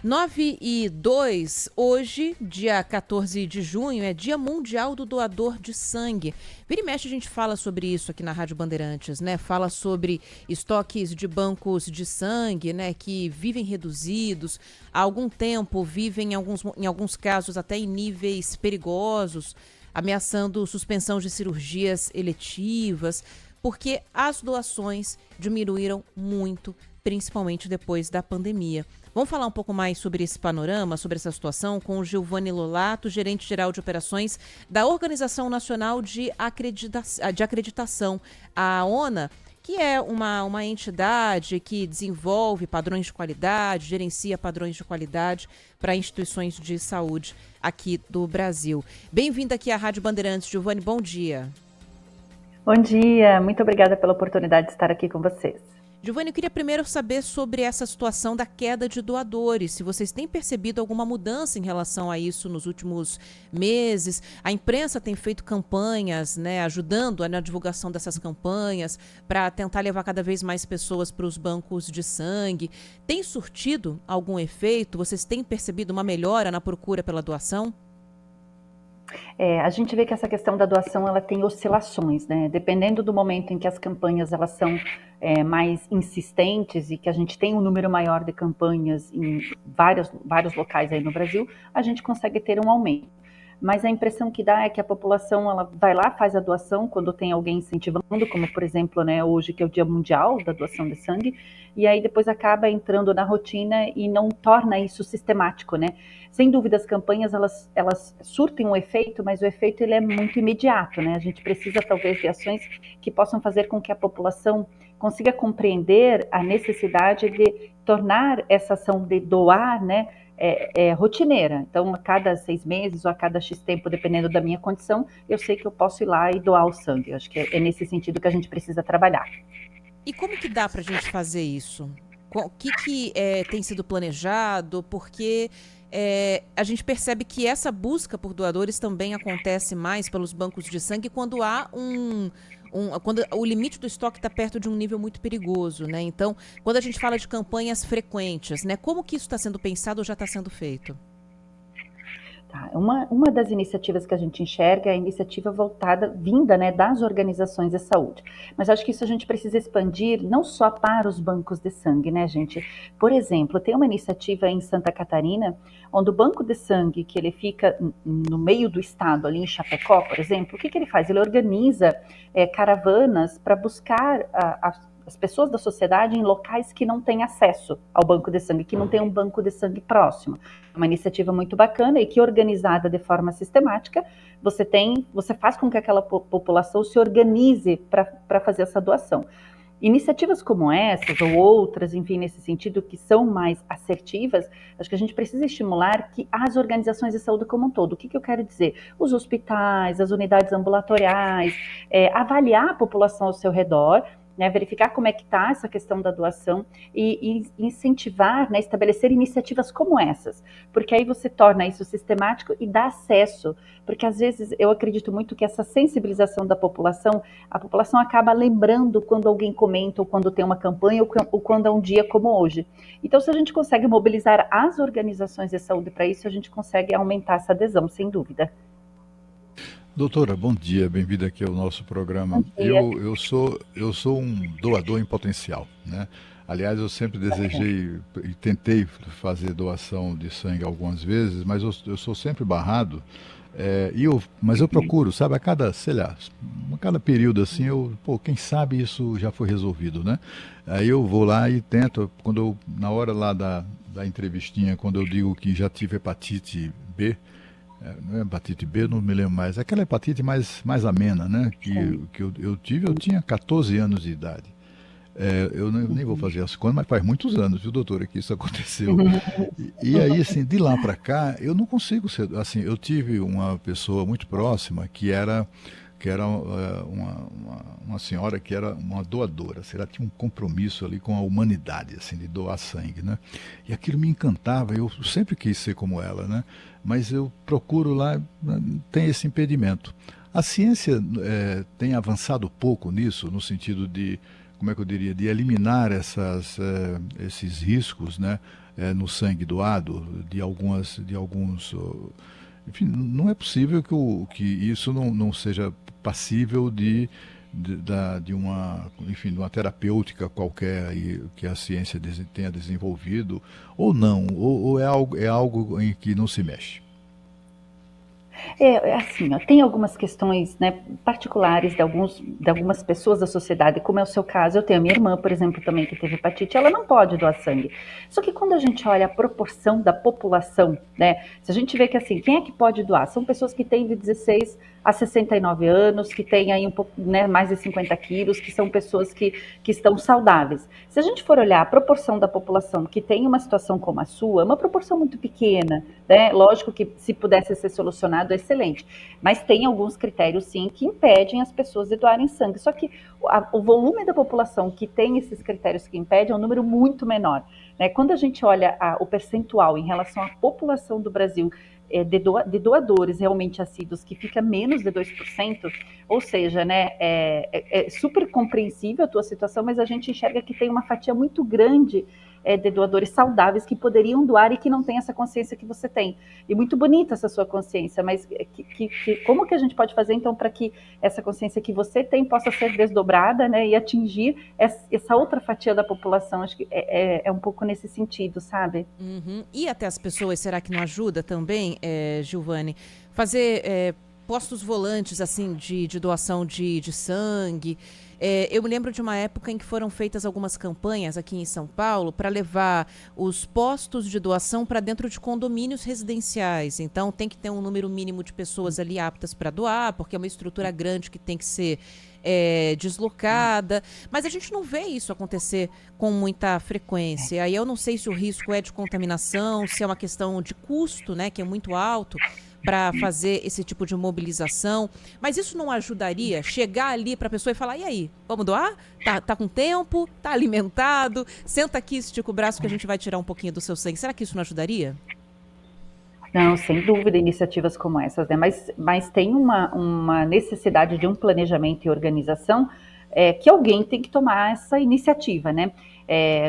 9:02, hoje, dia 14 de junho, é Dia Mundial do Doador de Sangue. Vira e mexe a gente fala sobre isso aqui na Rádio Bandeirantes, né? Fala sobre estoques de bancos de sangue, né? Que vivem reduzidos, há algum tempo vivem em alguns casos até em níveis perigosos, ameaçando suspensão de cirurgias eletivas, porque as doações diminuíram muito, principalmente depois da pandemia. Vamos falar um pouco mais sobre esse panorama, sobre essa situação, com o Giovanni Lolato, gerente-geral de operações da Organização Nacional de Acreditação, a ONA, que é uma entidade que desenvolve padrões de qualidade, gerencia padrões de qualidade para instituições de saúde aqui do Brasil. Bem-vindo aqui à Rádio Bandeirantes, Giovanni, bom dia. Bom dia, muito obrigada pela oportunidade de estar aqui com vocês. Giovanni, eu queria primeiro saber sobre essa situação da queda de doadores, se vocês têm percebido alguma mudança em relação a isso nos últimos meses. A imprensa tem feito campanhas, né, ajudando na divulgação dessas campanhas para tentar levar cada vez mais pessoas para os bancos de sangue. Tem surtido algum efeito? Vocês têm percebido uma melhora na procura pela doação? A gente vê que essa questão da doação ela tem oscilações, né? Dependendo do momento em que as campanhas elas são mais insistentes e que a gente tem um número maior de campanhas em vários locais aí no Brasil, a gente consegue ter um aumento. Mas a impressão que dá é que a população ela vai lá, faz a doação quando tem alguém incentivando, como por exemplo, né, hoje que é o Dia Mundial da Doação de Sangue, e aí depois acaba entrando na rotina e não torna isso sistemático, né? Sem dúvida as campanhas elas surtem um efeito, mas o efeito ele é muito imediato, né? A gente precisa talvez de ações que possam fazer com que a população consiga compreender a necessidade de tornar essa ação de doar, né, rotineira. Então, a cada 6 meses ou a cada X tempo, dependendo da minha condição, eu sei que eu posso ir lá e doar o sangue. Eu acho que é nesse sentido que a gente precisa trabalhar. E como que dá para a gente fazer isso? O que tem sido planejado? Porque a gente percebe que essa busca por doadores também acontece mais pelos bancos de sangue quando há quando o limite do estoque está perto de um nível muito perigoso, né? Então, quando a gente fala de campanhas frequentes, né? Como que isso está sendo pensado ou já está sendo feito? Tá. Uma das iniciativas que a gente enxerga é a iniciativa vinda, né, das organizações de saúde. Mas acho que isso a gente precisa expandir não só para os bancos de sangue, né, gente? Por exemplo, tem uma iniciativa em Santa Catarina, onde o banco de sangue, que ele fica no meio do estado, ali em Chapecó, por exemplo, o que ele faz? Ele organiza caravanas para buscar as pessoas da sociedade em locais que não têm acesso ao banco de sangue, que não tem um banco de sangue próximo. É uma iniciativa muito bacana e que, organizada de forma sistemática, você faz com que aquela população se organize para fazer essa doação. Iniciativas como essas ou outras, enfim, nesse sentido, que são mais assertivas, acho que a gente precisa estimular que as organizações de saúde como um todo. O que eu quero dizer? Os hospitais, as unidades ambulatoriais, avaliar a população ao seu redor, né, verificar como é que está essa questão da doação e incentivar, né, estabelecer iniciativas como essas, porque aí você torna isso sistemático e dá acesso, porque às vezes eu acredito muito que essa sensibilização da população, a população acaba lembrando quando alguém comenta, ou quando tem uma campanha, ou quando é um dia como hoje. Então, se a gente consegue mobilizar as organizações de saúde para isso, a gente consegue aumentar essa adesão, sem dúvida. Doutora, bom dia, bem-vinda aqui ao nosso programa. Eu sou um doador em potencial, né? Aliás, eu sempre desejei e tentei fazer doação de sangue algumas vezes, mas eu sou sempre barrado. Mas eu procuro, sabe, a cada, sei lá, a cada período assim, quem sabe isso já foi resolvido, né? Aí eu vou lá e tento, na hora lá da entrevistinha, quando eu digo que já tive hepatite B, não é hepatite B, não me lembro mais. Aquela hepatite mais amena, né? Que eu tive, eu tinha 14 anos de idade. Eu nem vou fazer as contas, mas faz muitos anos, viu, doutora, que isso aconteceu. E aí, assim, de lá para cá, eu não consigo ser... Assim, eu tive uma pessoa muito próxima que era uma senhora que era uma doadora, ela tinha um compromisso ali com a humanidade, assim, de doar sangue, né? E aquilo me encantava, eu sempre quis ser como ela, né? Mas eu procuro lá, tem esse impedimento. A ciência tem avançado pouco nisso, no sentido de como é que eu diria, de eliminar esses riscos, né, no sangue doado, de alguns, enfim, não é possível que isso não seja passível de uma, enfim, de uma terapêutica qualquer aí, que a ciência tenha desenvolvido, ou não, ou é algo em que não se mexe. Assim, ó, tem algumas questões, né, particulares de algumas pessoas da sociedade, como é o seu caso. Eu tenho a minha irmã, por exemplo, também, que teve hepatite, ela não pode doar sangue. Só que quando a gente olha a proporção da população, né, se a gente vê que, assim, quem é que pode doar? São pessoas que têm de 16 a 69 anos, que têm aí um pouco, né, mais de 50 quilos, que são pessoas que estão saudáveis. Se a gente for olhar a proporção da população que tem uma situação como a sua, é uma proporção muito pequena, né? Lógico que se pudesse ser solucionado, é excelente. Mas tem alguns critérios, sim, que impedem as pessoas de doarem sangue. Só que o volume da população que tem esses critérios que impedem é um número muito menor, né? Quando a gente olha o percentual em relação à população do Brasil, de doadores realmente assíduos, que fica menos de 2%, ou seja, né, é super compreensível a tua situação, mas a gente enxerga que tem uma fatia muito grande de doadores saudáveis que poderiam doar e que não tem essa consciência que você tem. E muito bonita essa sua consciência, mas como que a gente pode fazer, então, para que essa consciência que você tem possa ser desdobrada, né, e atingir essa outra fatia da população? Acho que é um pouco nesse sentido, sabe? Uhum. E até as pessoas, será que não ajuda também, Giovanni, fazer postos volantes, assim, de doação de sangue? Eu me lembro de uma época em que foram feitas algumas campanhas aqui em São Paulo para levar os postos de doação para dentro de condomínios residenciais. Então, tem que ter um número mínimo de pessoas ali aptas para doar, porque é uma estrutura grande que tem que ser deslocada. Mas a gente não vê isso acontecer com muita frequência. Aí eu não sei se o risco é de contaminação, se é uma questão de custo, né, que é muito alto para fazer esse tipo de mobilização. Mas isso não ajudaria chegar ali para a pessoa e falar: e aí, vamos doar? Tá com tempo? Tá alimentado? Senta aqui, estica o braço que a gente vai tirar um pouquinho do seu sangue. Será que isso não ajudaria? Não, sem dúvida, iniciativas como essas, né? Mas tem uma necessidade de um planejamento e organização, que alguém tem que tomar essa iniciativa, né?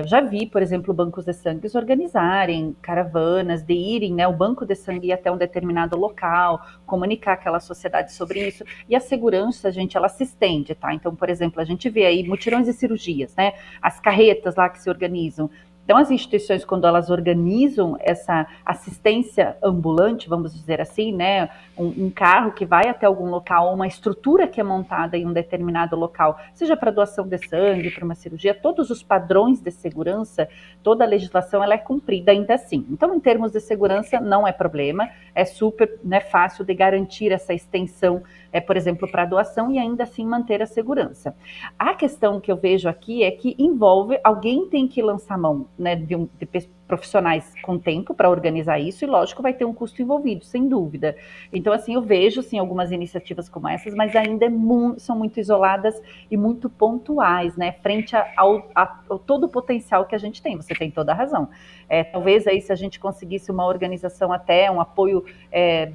Já vi, por exemplo, bancos de sangue organizarem caravanas, de irem, né, o banco de sangue ir até um determinado local, comunicar aquela sociedade sobre isso, e a segurança, gente, ela se estende, tá? Então, por exemplo, a gente vê aí mutirões de cirurgias, né? As carretas lá que se organizam. Então, as instituições, quando elas organizam essa assistência ambulante, vamos dizer assim, né, um carro que vai até algum local, uma estrutura que é montada em um determinado local, seja para doação de sangue, para uma cirurgia, todos os padrões de segurança, toda a legislação, ela é cumprida ainda assim. Então, em termos de segurança, não é problema, é super, né, fácil de garantir essa extensão, por exemplo, para doação, e ainda assim manter a segurança. A questão que eu vejo aqui é que envolve, alguém tem que lançar mão, né, de profissionais com tempo para organizar isso, e lógico vai ter um custo envolvido, sem dúvida. Então, assim, eu vejo sim algumas iniciativas como essas, mas ainda são muito isoladas e muito pontuais, né, frente ao todo o potencial que a gente tem. Você tem toda a razão. Talvez aí, se a gente conseguisse uma organização, até um apoio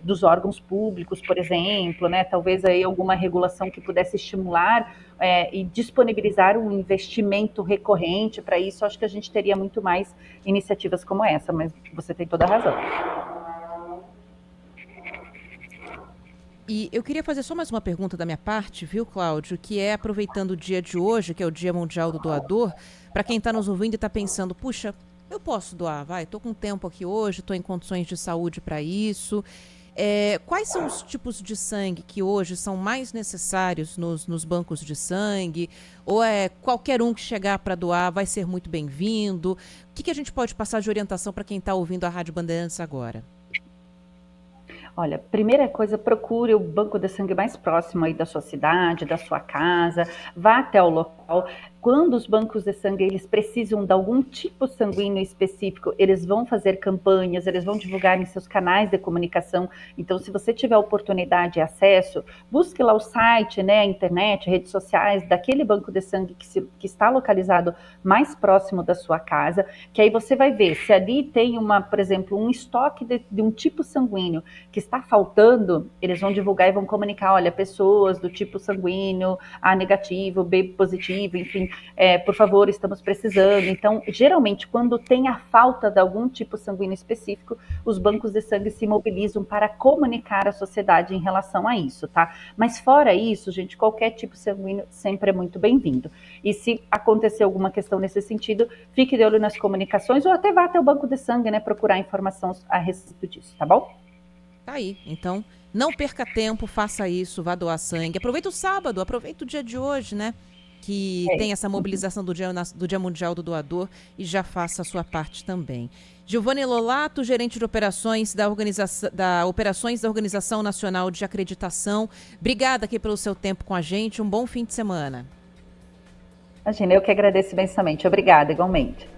dos órgãos públicos, por exemplo, né, talvez aí alguma regulação que pudesse estimular e disponibilizar um investimento recorrente para isso, acho que a gente teria muito mais iniciativas como essa, mas você tem toda a razão. E eu queria fazer só mais uma pergunta da minha parte, viu, Cláudio, que é aproveitando o dia de hoje, que é o Dia Mundial do Doador, para quem está nos ouvindo e está pensando: puxa, eu posso doar, estou com tempo aqui hoje, estou em condições de saúde para isso. Quais são os tipos de sangue que hoje são mais necessários nos bancos de sangue? Ou qualquer um que chegar para doar vai ser muito bem-vindo? O que a gente pode passar de orientação para quem está ouvindo a Rádio Bandeirantes agora? Olha, primeira coisa, procure o banco de sangue mais próximo aí da sua cidade, da sua casa, vá até o local. Quando os bancos de sangue eles precisam de algum tipo sanguíneo específico, eles vão fazer campanhas, eles vão divulgar em seus canais de comunicação. Então, se você tiver oportunidade e acesso, busque lá o site, né, a internet, redes sociais daquele banco de sangue que está localizado mais próximo da sua casa, que aí você vai ver se ali tem por exemplo, um estoque de um tipo sanguíneo que está faltando, eles vão divulgar e vão comunicar: olha, pessoas do tipo sanguíneo A negativo, B positivo, enfim, por favor, estamos precisando. Então, geralmente, quando tem a falta de algum tipo sanguíneo específico, os bancos de sangue se mobilizam para comunicar à sociedade em relação a isso, tá? Mas fora isso, gente, qualquer tipo sanguíneo sempre é muito bem-vindo. E se acontecer alguma questão nesse sentido, fique de olho nas comunicações ou até vá até o banco de sangue, né, procurar informação a respeito disso, tá bom? Tá aí, então não perca tempo, faça isso, vá doar sangue. Aproveita o sábado, aproveita o dia de hoje, né? Que tem essa mobilização do Dia Mundial do Doador e já faça a sua parte também. Giovanni Lolato, gerente de operações da Organização Nacional de Acreditação. Obrigada aqui pelo seu tempo com a gente. Um bom fim de semana. Imagina, eu que agradeço imensamente. Obrigada, igualmente.